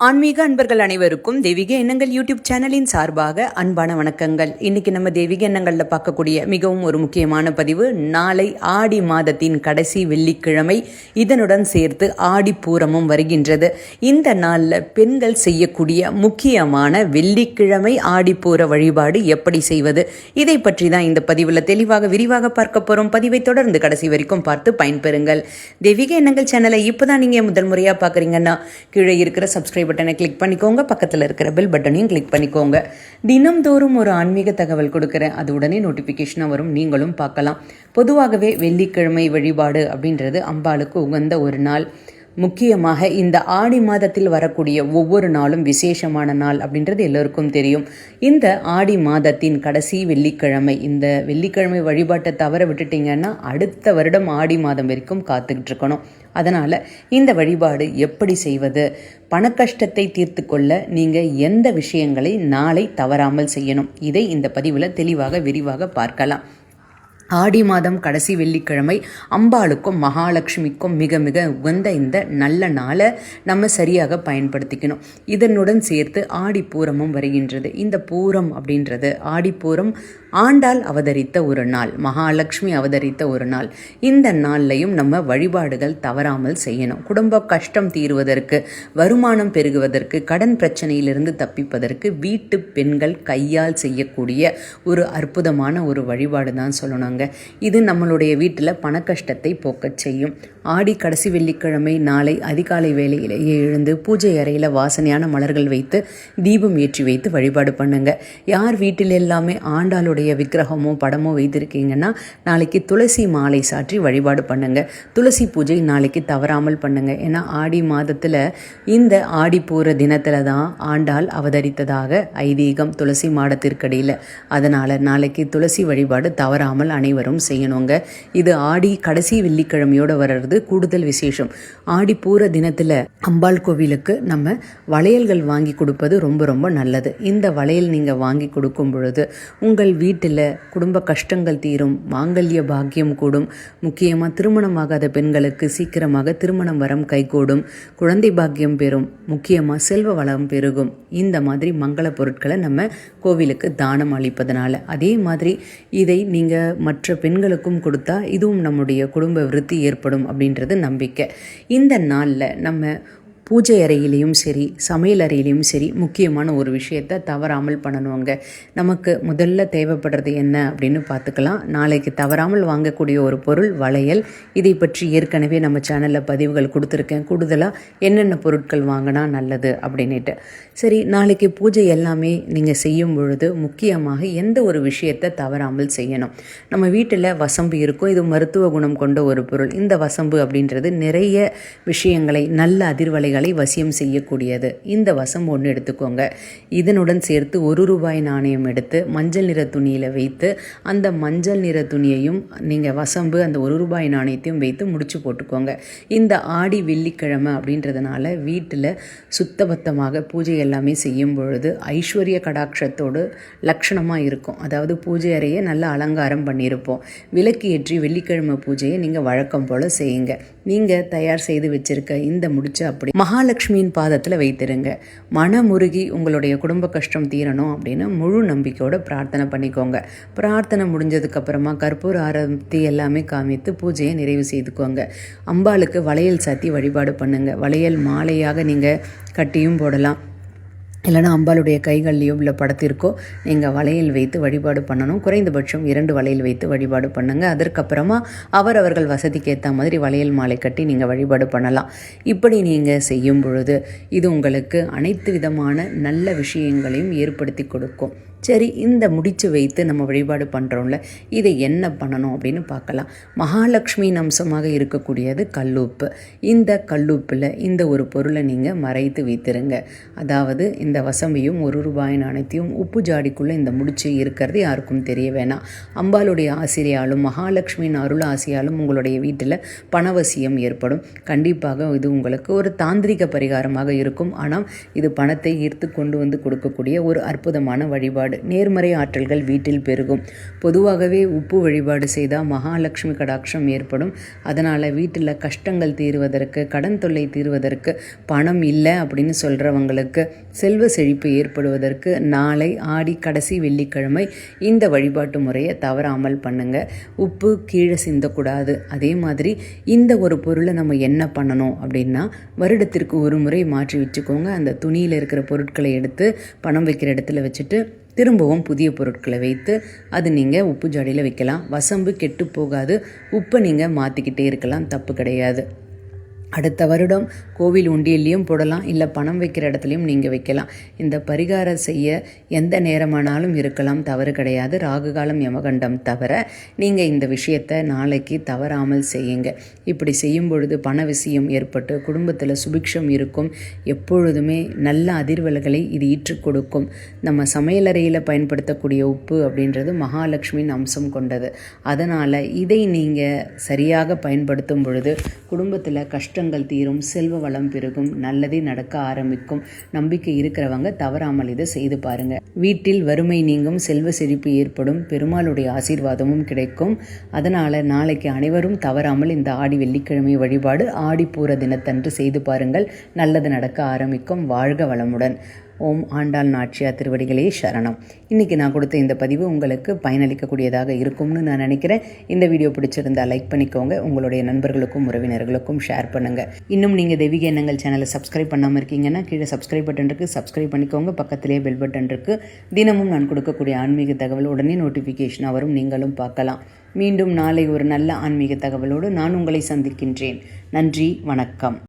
ஆன்மீக அன்பர்கள் அனைவருக்கும் தெய்வீக எண்ணங்கள் யூடியூப் சேனலின் சார்பாக அன்பான வணக்கங்கள். இன்னைக்கு நம்ம தெய்வீக எண்ணங்களில் பார்க்கக்கூடிய மிகவும் ஒரு முக்கியமான பதிவு, நாளை ஆடி மாதத்தின் கடைசி வெள்ளிக்கிழமை, இதனுடன் சேர்த்து ஆடிப்பூரமும் வருகின்றது. இந்த நாளில் பெண்கள் செய்யக்கூடிய முக்கியமான வெள்ளிக்கிழமை ஆடிப்பூர வழிபாடு எப்படி செய்வது, இதை பற்றி தான் இந்த பதிவில் தெளிவாக விரிவாக பார்க்க போகிறோம். பதிவை தொடர்ந்து கடைசி வரைக்கும் பார்த்து பயன்பெறுங்கள். தெய்வீக எண்ணங்கள் சேனலை இப்போ தான் நீங்கள் முதல் முறையாக பார்க்குறீங்கன்னா கீழே இருக்கிற சப்ஸ்கிரைப் பட்டனை கிளிக் பண்ணிக்கோங்க, பக்கத்தில் இருக்கிற பெல் பட்டனையும் கிளிக் பண்ணிக்கோங்க. தினம்தோறும் ஒரு ஆன்மீக தகவல் கொடுக்குறேன், அது உடனே நோட்டிஃபிகேஷனாக வரும், நீங்களும் பார்க்கலாம். பொதுவாகவே வெள்ளிக்கிழமை வழிபாடு அப்படின்றது அம்பாளுக்கு உகந்த ஒரு நாள். முக்கியமாக இந்த ஆடி மாதத்தில் வரக்கூடிய ஒவ்வொரு நாளும் விசேஷமான நாள் அப்படின்றது எல்லோருக்கும் தெரியும். இந்த ஆடி மாதத்தின் கடைசி வெள்ளிக்கிழமை, இந்த வெள்ளிக்கிழமை வழிபாட்டை தவற விட்டுட்டிங்கன்னா அடுத்த வருடம் ஆடி மாதம் வரைக்கும் காத்துக்கிட்டு இருக்கணும். அதனால் இந்த வழிபாடு எப்படி செய்வது, பணக்கஷ்டத்தை தீர்த்து கொள்ள நீங்கள் எந்த விஷயங்களை நாளை தவறாமல் செய்யணும், இதை இந்த பதிவில் தெளிவாக விரிவாக பார்க்கலாம். ஆடி மாதம் கடைசி வெள்ளிக்கிழமை அம்பாளுக்கும் மகாலட்சுமிக்கும் மிக மிக உகந்த இந்த நல்ல நாளை நம்ம சரியாக பயன்படுத்திக்கணும். இதனுடன் சேர்த்து ஆடிப்பூரமும் வருகின்றது. இந்த பூரம் அப்படின்றது, ஆடிப்பூரம் ஆண்டாள் அவதரித்த ஒரு நாள், மகாலட்சுமி அவதரித்த ஒரு நாள். இந்த நாள்லையும் நம்ம வழிபாடுகள் தவறாமல் செய்யணும். குடும்ப கஷ்டம் தீர்வதற்கு, வருமானம் பெருகுவதற்கு, கடன் பிரச்சனையிலிருந்து தப்பிப்பதற்கு வீட்டு பெண்கள் கையால் செய்யக்கூடிய ஒரு அற்புதமான ஒரு வழிபாடு தான் சொல்லணுங்க. இது நம்மளுடைய வீட்டில் பணக்கஷ்டத்தை போக்கச் செய்யும். ஆடி கடைசி வெள்ளிக்கிழமை நாளை அதிகாலை வேளையிலேயே எழுந்து பூஜை அறையில் வாசனையான மலர்கள் வைத்து தீபம் ஏற்றி வைத்து வழிபாடு பண்ணுங்க. யார் வீட்டில் எல்லாமே ஆண்டாளுடைய விக்கிரகமோ படமோ வைத்திருக்கீங்கன்னா நாளைக்கு துளசி மாலை சாற்றி வழிபாடு பண்ணுங்க. துளசி பூஜை நாளைக்கு தவறாமல் பண்ணுங்க. ஏன்னா ஆடி மாதத்தில் இந்த ஆடிப்பூர தினத்தில் தான் ஆண்டாள் அவதரித்ததாக ஐதீகம் துளசி மாடத்திற்கடியில். அதனால் நாளைக்கு துளசி வழிபாடு தவறாமல் அனைவரும் செய்யணுங்க. இது ஆடி கடைசி வெள்ளிக்கிழமையோடு வர்றது கூடுதல் விசேஷம். ஆடிப்பூர தினத்தில் அம்பாள் கோவிலுக்கு நம்ம வளையல்கள் வாங்கி கொடுப்பது ரொம்ப ரொம்ப நல்லது. இந்த வளையல் நீங்கள் வாங்கி கொடுக்கும் பொழுது உங்கள் வீட்டில் குடும்ப கஷ்டங்கள் தீரும், மாங்கல்ய பாக்கியம் கூடும். முக்கியமாக திருமணமாகாத பெண்களுக்கு சீக்கிரமாக திருமணம் வரம் கைகூடும், குழந்தை பாக்கியம் பெறும், முக்கியமாக செல்வ வளம் பெருகும். இந்த மாதிரி மங்கள பொருட்களை நம்ம கோவிலுக்கு தானம் அளிப்பதனால, அதே மாதிரி இதை நீங்கள் மற்ற பெண்களுக்கும் கொடுத்தா இதுவும் நம்முடைய குடும்ப விருத்தி ஏற்படும் அப்படின்றது நம்பிக்கை. இந்த நாளில் நம்ம பூஜை அறையிலையும் சரி, சமையல் அறையிலையும் சரி, முக்கியமான ஒரு விஷயத்தை தவறாமல் பண்ணணுங்க. நமக்கு முதல்ல தேவைப்படுறது என்ன அப்படின்னு பார்த்துக்கலாம். நாளைக்கு தவறாமல் வாங்கக்கூடிய ஒரு பொருள் வளையல். இதை பற்றி ஏற்கனவே நம்ம சேனலில் பதிவுகள் கொடுத்துருக்கேன், கூடுதலாக என்னென்ன பொருட்கள் வாங்கினா நல்லது அப்படின்ட்டு. சரி, நாளைக்கு பூஜை எல்லாமே நீங்கள் செய்யும் பொழுது முக்கியமாக எந்த ஒரு விஷயத்தை தவறாமல் செய்யணும். நம்ம வீட்டில் வசம்பு இருக்கும், இது மருத்துவ குணம் கொண்ட ஒரு பொருள். இந்த வசம்பு அப்படின்றது நிறைய விஷயங்களை, நல்ல அதிர்வலை வசியம் செய்யக்கூடியது. இந்த வசம் ஒன்று எடுத்துக்கோங்க. இதனுடன் சேர்த்து ₹1 நாணயம் எடுத்து மஞ்சள் நிற துணியில் வைத்து, அந்த மஞ்சள் நிற துணியையும் நீங்கள் வசம்பு அந்த ₹1 நாணயத்தையும் வைத்து முடிச்சு போட்டுக்கோங்க. இந்த ஆடி வெள்ளிக்கிழமை அப்படின்றதுனால வீட்டில் சுத்தபத்தமாக பூஜை எல்லாமே செய்யும் பொழுது ஐஸ்வர்ய கடாட்சத்தோடு லட்சணமாக இருக்கும். அதாவது பூஜை அறையை நல்லா அலங்காரம் பண்ணியிருப்போம். விளக்கு ஏற்றி வெள்ளிக்கிழமை பூஜையை நீங்கள் வழக்கம் போல் செய்யுங்க. நீங்கள் தயார் செய்து வச்சிருக்க இந்த முடிச்சு அப்படி மகாலட்சுமியின் பாதத்தில் வைத்திருங்க. மனமுருகி உங்களுடைய குடும்ப கஷ்டம் தீரணும் அப்படின்னு முழு நம்பிக்கையோடு பிரார்த்தனை பண்ணிக்கோங்க. பிரார்த்தனை முடிஞ்சதுக்கப்புறமா கற்பூர ஆரத்தி எல்லாமே காமித்து பூஜையை நிறைவு செய்துக்கோங்க. அம்பாளுக்கு வளையல் சாத்தி வழிபாடு பண்ணுங்கள். வளையல் மாலையாக நீங்கள் கட்டியும் போடலாம், இல்லைனா அம்பாளுடைய கைகள்லையோ இல்லை படத்திற்கோ நீங்கள் வளையல் வைத்து வழிபாடு பண்ணணும். குறைந்தபட்சம் 2 வளையல் வைத்து வழிபாடு பண்ணுங்கள். அதற்கப்புறமா அவர்கள் வசதிக்கு ஏற்ற மாதிரி வளையல் மாலை கட்டி நீங்கள் வழிபாடு பண்ணலாம். இப்படி நீங்கள் செய்யும் பொழுது இது உங்களுக்கு அனைத்து விதமான நல்ல விஷயங்களையும் ஏற்படுத்தி கொடுக்கும். சரி, இந்த முடிச்சு வைத்து நம்ம வழிபாடு பண்ணுறோம்ல, இதை என்ன பண்ணணும் அப்படின்னு பார்க்கலாம். மகாலட்சுமியின் அம்சமாக இருக்கக்கூடியது கல்லுப்பு. இந்த கல்லுப்பில் இந்த ஒரு பொருளை நீங்கள் மறைத்து வைத்திருங்க. அதாவது இந்த வசம்பியும் ₹1 நாணயத்தையும் உப்பு ஜாடிக்குள்ளே இந்த முடிச்சு இருக்கிறது யாருக்கும் தெரிய வேணாம். அம்பாளுடைய ஆசிரியாலும் மகாலட்சுமியின் அருள் ஆசையாலும் உங்களுடைய வீட்டில் பணவசியம் ஏற்படும். கண்டிப்பாக இது உங்களுக்கு ஒரு தாந்திரிக பரிகாரமாக இருக்கும். ஆனால் இது பணத்தை ஈர்த்து கொண்டு வந்து கொடுக்கக்கூடிய ஒரு அற்புதமான வழிபாடு. வழிபாடு. நேர்மறை ஆற்றல்கள் வீட்டில் பெருகும். பொதுவாகவே உப்பு வழிபாடு செய்தால் மகாலட்சுமி கடாட்சம் ஏற்படும். அதனால் வீட்டில் கஷ்டங்கள் தீர்வதற்கு, கடன் தொல்லை தீர்வதற்கு, பணம் இல்லை அப்படின்னு சொல்கிறவங்களுக்கு செல்வ செழிப்பு ஏற்படுவதற்கு நாளை ஆடி கடைசி வெள்ளிக்கிழமை இந்த வழிபாட்டு முறையை தவறாமல் பண்ணுங்க. உப்பு கீழே சிந்தக்கூடாது. அதே மாதிரி இந்த ஒரு பொருளை நம்ம என்ன பண்ணணும் அப்படின்னா, வருடத்திற்கு ஒரு முறை மாற்றி வச்சுக்கோங்க. அந்த துணியில் இருக்கிற பொருட்களை எடுத்து பணம் வைக்கிற இடத்துல வச்சுட்டு திரும்பவும் புதிய பொருட்களை வைத்து அது நீங்கள் உப்பு ஜாடியில் வைக்கலாம். வசம்பு கெட்டு போகாது. உப்பை நீங்கள் மாற்றிக்கிட்டே இருக்கலாம், தப்பு கிடையாது. அடுத்த வருடம் கோவில் உண்டியல்லையும் போடலாம், இல்லை பணம் வைக்கிற இடத்துலையும் நீங்கள் வைக்கலாம். இந்த பரிகாரம் செய்ய எந்த நேரமானாலும் இருக்கலாம், தவறு கிடையாது. ராகு காலம் யமகண்டம் தவிர நீங்கள் இந்த விஷயத்தை நாளைக்கு தவறாமல் செய்யுங்க. இப்படி செய்யும் பொழுது பண விஷயம் ஏற்பட்டு குடும்பத்தில் சுபிக்ஷம் இருக்கும். எப்பொழுதுமே நல்ல அதிர்வலைகளை இது ஈற்று கொடுக்கும். நம்ம சமையலறையில் பயன்படுத்தக்கூடிய உப்பு அப்படின்றது மகாலட்சுமியின் அம்சம் கொண்டது. அதனால் இதை நீங்கள் சரியாக பயன்படுத்தும் பொழுது குடும்பத்தில் கஷ்டங்கள் தீரும், செல்வ வளம் பெருகும், நல்லதே நடக்க ஆரம்பிக்கும். நம்பிக்கை இருக்கிறவங்க தவறாமல் இதை செய்து பாருங்க. வீட்டில் வறுமை நீங்கும், செல்வ செழிப்பு ஏற்படும், பெருமாளுடைய ஆசீர்வாதமும் கிடைக்கும். அதனால நாளைக்கு அனைவரும் தவறாமல் இந்த ஆடி வெள்ளிக்கிழமை வழிபாடு ஆடிப்பூர தினத்தன்று செய்து பாருங்கள். நல்லது நடக்க ஆரம்பிக்கும். வாழ்க வளமுடன். ஓம் ஆண்டாள் நாச்சியார் திருவடிகளே சரணம். இன்றைக்கி நான் கொடுத்த இந்த பதிவு உங்களுக்கு பயனளிக்கக்கூடியதாக இருக்கும்னு நான் நினைக்கிறேன். இந்த வீடியோ பிடிச்சிருந்தால் லைக் பண்ணிக்கோங்க. உங்களுடைய நண்பர்களுக்கும் உறவினர்களுக்கும் ஷேர் பண்ணுங்கள். இன்னும் நீங்கள் தெய்வீக எண்ணங்கள் சேனலை சப்ஸ்கிரைப் பண்ணாமல் இருக்கீங்கன்னா கீழே சப்ஸ்கிரைப் பட்டன் இருக்குது, சப்ஸ்கிரைப் பண்ணிக்கோங்க. பக்கத்திலேயே பெல் பட்டன் இருக்குது. தினமும் நான் கொடுக்கக்கூடிய ஆன்மீக தகவல் உடனே நோட்டிஃபிகேஷனாக வரும், நீங்களும் பார்க்கலாம். மீண்டும் நாளை ஒரு நல்ல ஆன்மீக தகவலோடு நான் உங்களை சந்திக்கின்றேன். நன்றி, வணக்கம்.